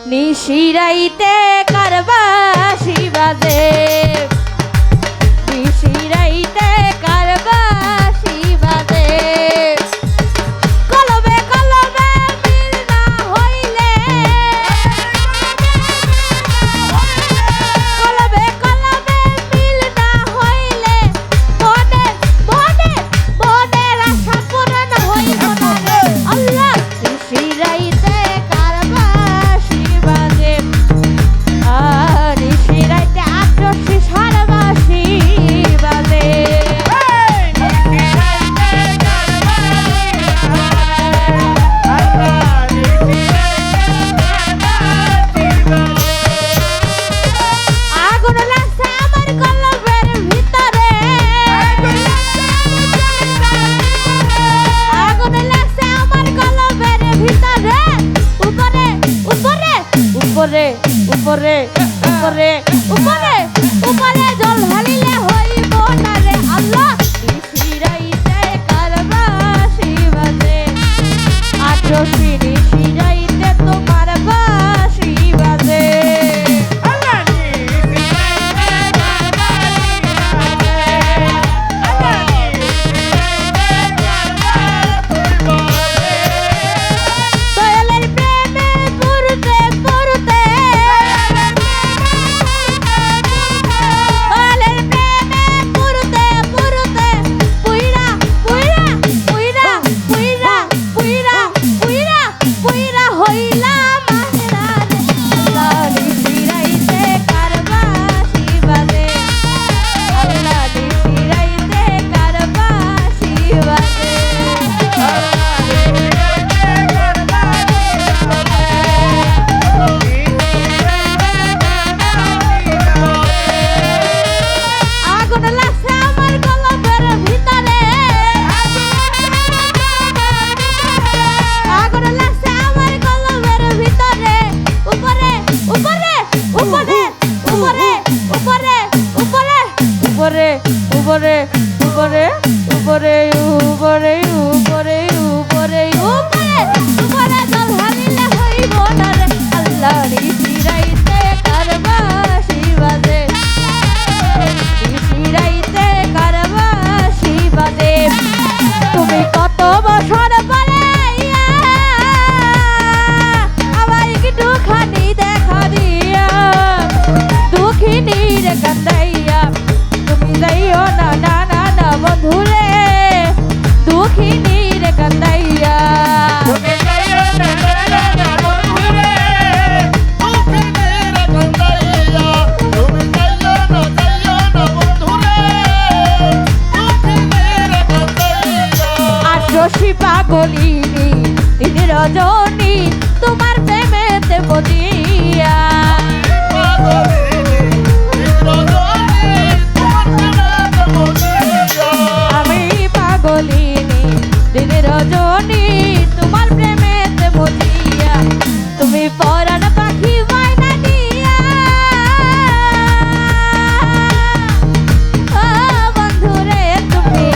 নিশিরাইতে কারবাসি বাজে নিশিরাইতে কারবাসি বাজে কলবে কলবে মিল না হইলে কলবে কলবে মিল না হইলে মনে মনে মনের আশা পূরণ হইব না রে আল্লাহ নিশিরাইতে কারবাসি বাজে নিশিরাইতে আটরশি সারবাসি বাজে আগুন লাগছে আমার কলবের ভিতরে আগুন লাগছে আমার কলবের ভিতরে উপরে উপরে উপরে উপরে উপরে উপরে উপরে জল ঢালিলে হইব না রে আল্লাহ নিশিরাইতে কারবাসি বাজে আটরশি নিশিরাইতে তোমার বাসি বাজে দয়ালের প্রেমে পড়তে পড়তে দয়ালের প্রেমে পড়তে পড়তে পুইরা পুইরা পুইরা পুইরা পুইরা পুইরা পুইরা হইলাম আহরারে আল্লাহ নিশিরাইতে কারবাসি বাজে আল্লাহ নিশিরাইতে কারবাসি বাজে আগুন লাগছে আমার কলবের ভিতরে আগুন লাগছে আমার কলবের ভিতরে উপরে উপরে উপরে উপরে উপরে উপরে উপরে উপরে উপরে উপরে উপরে উপরে উপরে উপরে উপরে জল ঢালিলে হইব না রে আল্লাহ নিশিরাইতে কারবাসি বাজে নিশিরাইতে কারবাসি বাজে তুমি কত বছর পরে আমার একটুখানি দেখা দিয়া দুঃখিনী রে কান্দাইয়া তুমি যাইও না না না না বন্ধুরে দুঃখিনী রে কান্দাইয়া আটরশি পাগলিনী দিন রজনী তোমার প্রেমেতে বদিয়া আমি পাগলিনী দিন রজনী তোমার প্রেমেতে বদিয়া তুমি পরাণ পাখি ময়না দিয়া ও বন্ধুরে তুমি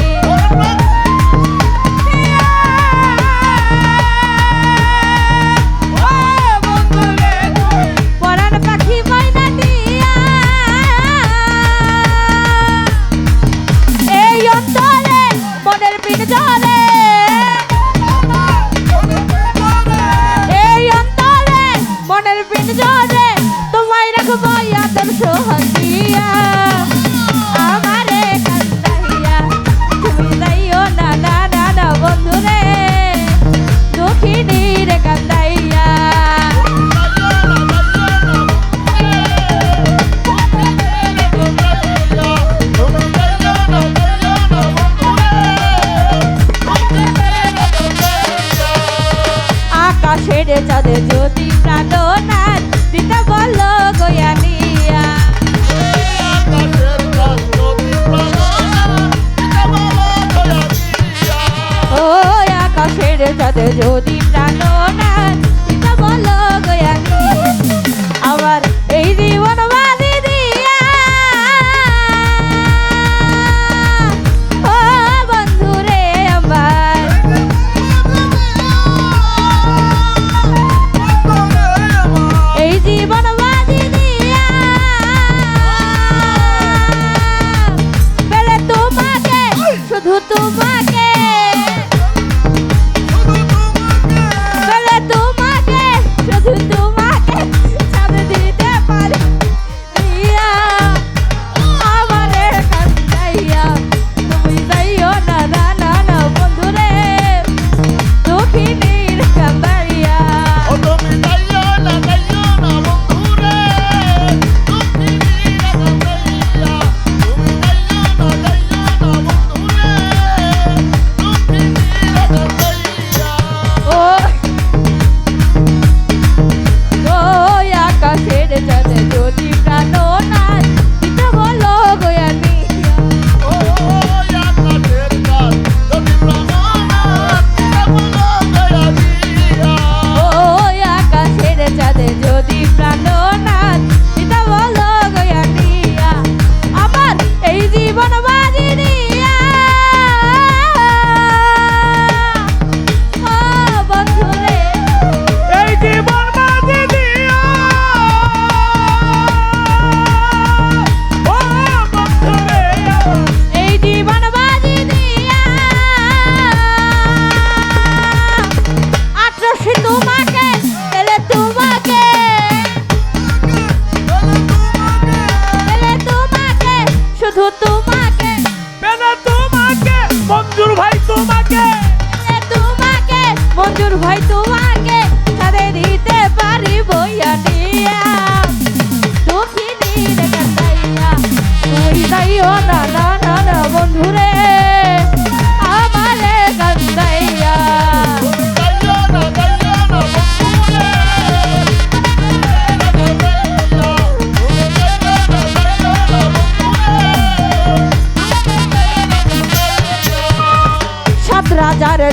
পরাণ পাখি ময়না দিয়া এই অন্তরে মনের পিঞ্জরে এই অন্তরে মনের পিঞ্জরে তোমায় রাখবো আদর্শ হাসিয়া আমারে কান্দাইয়া তুমি যাইও না না না না বন্ধুরে দুঃখিনী রে কান্দাইয়া আকাশের চাঁদে যদি প্রাণনাথ দিতে বলো গয়ানিয়া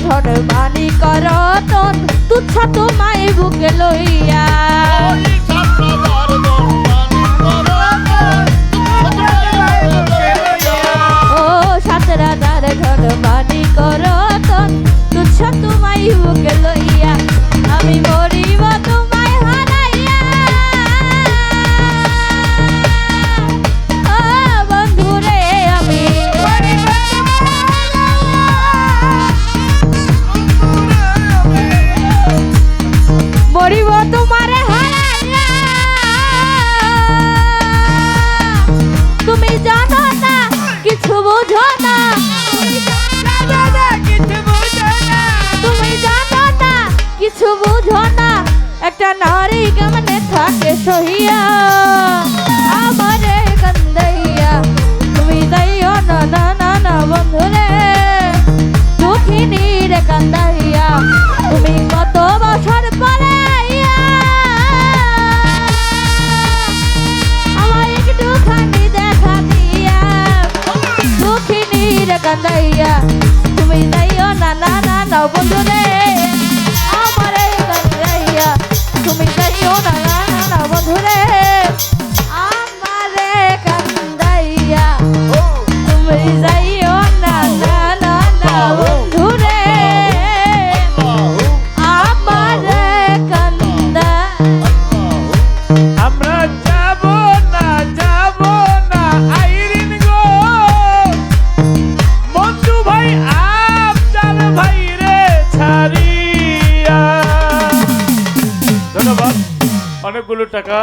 ধন মানি করতন তুচ্ছ তোমায় বুকে লইয়া ও সাত রাজার ধন মানি করতন তুচ্ছ তোমায় বুকে লইয়া আমি মরিব তোমায় হারাইয়া ও বন্ধুরে আমি মরিব তোমারে হারাইয়া তুমি জানো না কিছু বুঝো না তুমি জানো না কিছু বুঝো না একটা নারী কেমনে থাকে সহিয়া আমারে কান্দাইয়া তুমি যাইও না না না না বন্ধুরে দুঃখিনী রে কান্দাইয়া তুমি কত বছর পরে আইয়া আমায় একটুখানি দেখা দিয়া দুঃখিনী রে কান্দাইয়া তুমি যাইও না না না না বন্ধুরে আমারে কান্দাইয়া তুমি যাইও না না না না বন্ধুরে আমারে কান্দাইয়া তুমি যাইও না না না না বন্ধুরে আমারে কান্দা আমরা যাব না আইরিন গো মঞ্জু ভাই আফজাল ভাই রে ছাড়িয়া ধন্যবাদ অনেকগুলো টাকা